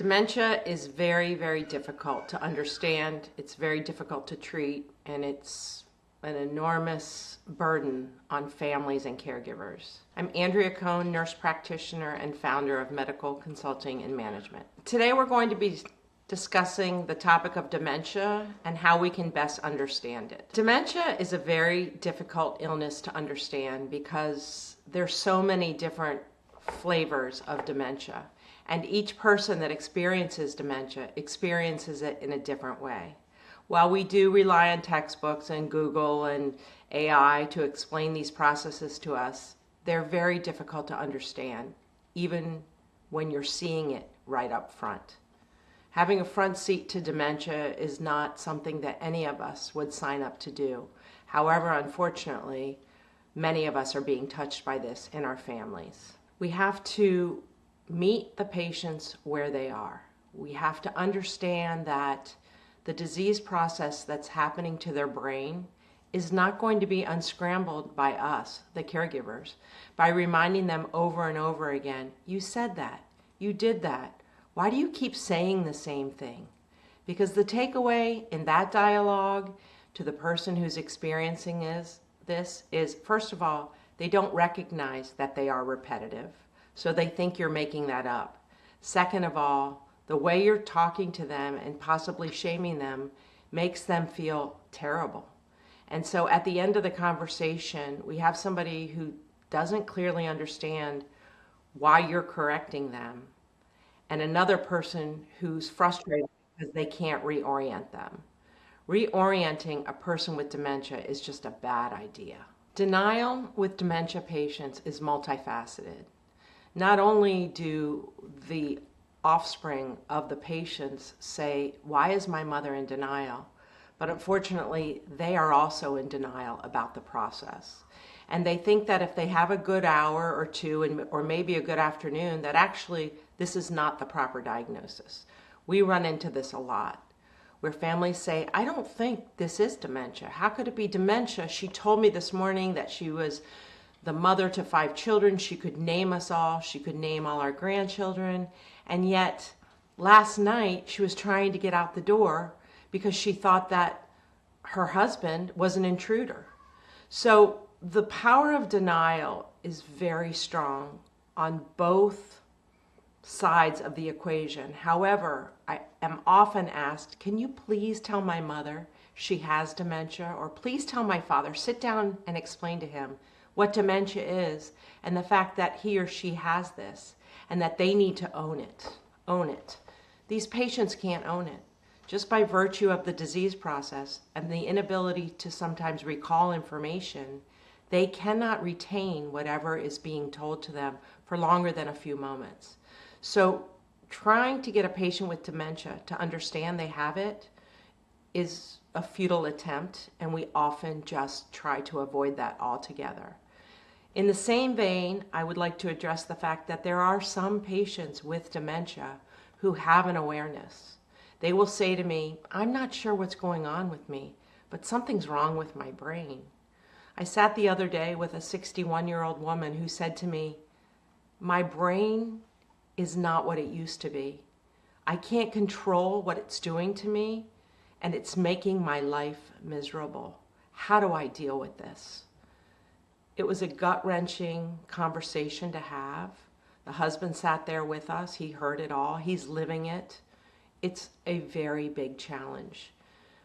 Dementia is very, very difficult to understand. It's very difficult to treat, and it's an enormous burden on families and caregivers. I'm Andrea Kohn, nurse practitioner and founder of Medical Consulting and Management. Today we're going to be discussing the topic of dementia and how we can best understand it. Dementia is a very difficult illness to understand because there's so many different flavors of dementia, and each person that experiences dementia experiences it in a different way. While we do rely on textbooks and Google and AI to explain these processes to us, they're very difficult to understand, even when you're seeing it right up front. Having a front seat to dementia is not something that any of us would sign up to do. However, unfortunately, many of us are being touched by this in our families. We have to meet the patients where they are. We have to understand that the disease process that's happening to their brain is not going to be unscrambled by us, the caregivers, by reminding them over and over again, you said that, you did that. Why do you keep saying the same thing? Because the takeaway in that dialogue to the person who's experiencing this is, first of all, they don't recognize that they are repetitive, so they think you're making that up. Second of all, the way you're talking to them and possibly shaming them makes them feel terrible. And so at the end of the conversation, we have somebody who doesn't clearly understand why you're correcting them, and another person who's frustrated because they can't reorient them. Reorienting a person with dementia is just a bad idea. Denial with dementia patients is multifaceted. Not only do the offspring of the patients say, why is my mother in denial? But unfortunately, they are also in denial about the process. And they think that if they have a good hour or two, or maybe a good afternoon, that actually this is not the proper diagnosis. We run into this a lot, where families say, I don't think this is dementia. How could it be dementia? She told me this morning that she was the mother to 5 children. She could name us all. She could name all our grandchildren. And yet, last night, she was trying to get out the door because she thought that her husband was an intruder. So the power of denial is very strong on both sides of the equation. However, I am often asked, can you please tell my mother she has dementia? Or please tell my father, sit down and explain to him what dementia is and the fact that he or she has this and that they need to own it. Own it. These patients can't own it. Just by virtue of the disease process and the inability to sometimes recall information, they cannot retain whatever is being told to them for longer than a few moments. So trying to get a patient with dementia to understand they have it is a futile attempt, and we often just try to avoid that altogether. In the same vein, I would like to address the fact that there are some patients with dementia who have an awareness. They will say to me, I'm not sure what's going on with me, but something's wrong with my brain. I sat the other day with a 61-year-old woman who said to me, my brain is not what it used to be. I can't control what it's doing to me, and it's making my life miserable. How do I deal with this? It was a gut-wrenching conversation to have. The husband sat there with us. He heard it all. He's living it. It's a very big challenge.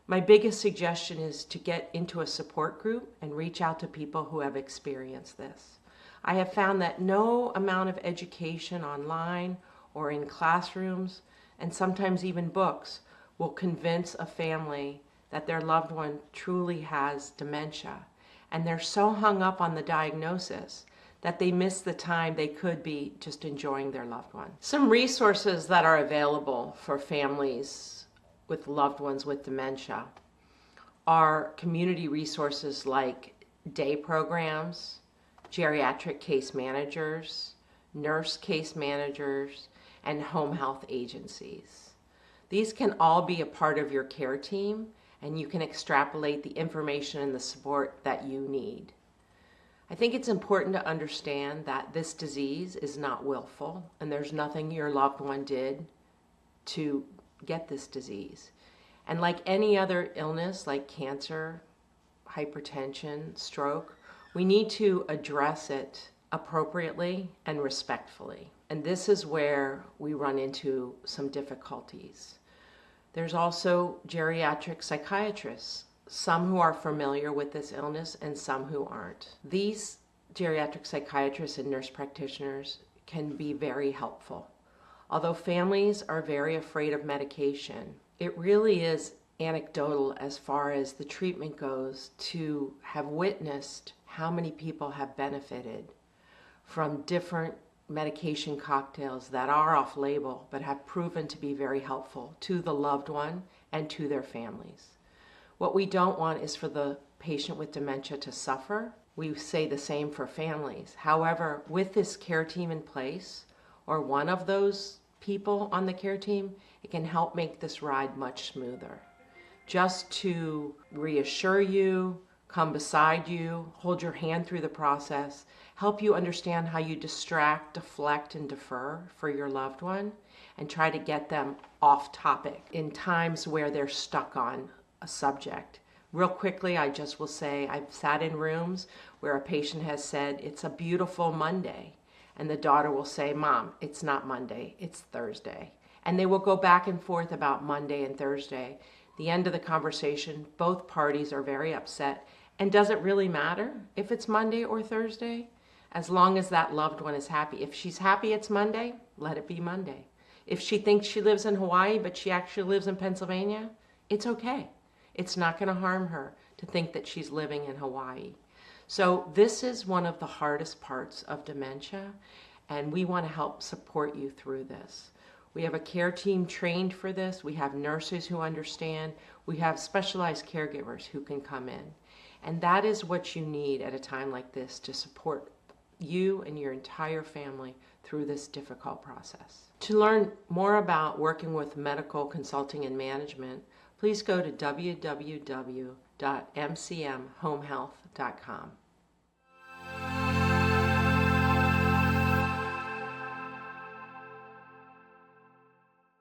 My biggest suggestion is to get into a support group and reach out to people who have experienced this. I have found that no amount of education online or in classrooms, and sometimes even books, will convince a family that their loved one truly has dementia. And they're so hung up on the diagnosis that they miss the time they could be just enjoying their loved one. Some resources that are available for families with loved ones with dementia are community resources like day programs, geriatric case managers, nurse case managers, and home health agencies. These can all be a part of your care team, and you can extrapolate the information and the support that you need. I think it's important to understand that this disease is not willful, and there's nothing your loved one did to get this disease. And like any other illness, like cancer, hypertension, stroke, we need to address it appropriately and respectfully. And this is where we run into some difficulties. There's also geriatric psychiatrists, some who are familiar with this illness and some who aren't. These geriatric psychiatrists and nurse practitioners can be very helpful. Although families are very afraid of medication, it really is anecdotal as far as the treatment goes to have witnessed how many people have benefited from different medication cocktails that are off-label but have proven to be very helpful to the loved one and to their families. What we don't want is for the patient with dementia to suffer. We say the same for families. However, with this care team in place, or one of those people on the care team, it can help make this ride much smoother. Just to reassure you, come beside you, hold your hand through the process, help you understand how you distract, deflect, and defer for your loved one, and try to get them off topic in times where they're stuck on a subject. Real quickly, I just will say I've sat in rooms where a patient has said, "It's a beautiful Monday." And the daughter will say, "Mom, it's not Monday, it's Thursday." And they will go back and forth about Monday and Thursday. The end of the conversation, both parties are very upset. And does it really matter if it's Monday or Thursday? As long as that loved one is happy. If she's happy it's Monday, let it be Monday. If she thinks she lives in Hawaii, but she actually lives in Pennsylvania, it's okay. It's not going to harm her to think that she's living in Hawaii. So this is one of the hardest parts of dementia, and we want to help support you through this. We have a care team trained for this. We have nurses who understand. We have specialized caregivers who can come in. And that is what you need at a time like this to support you and your entire family through this difficult process. To learn more about working with medical consulting and management, please go to www.mcmhomehealth.com.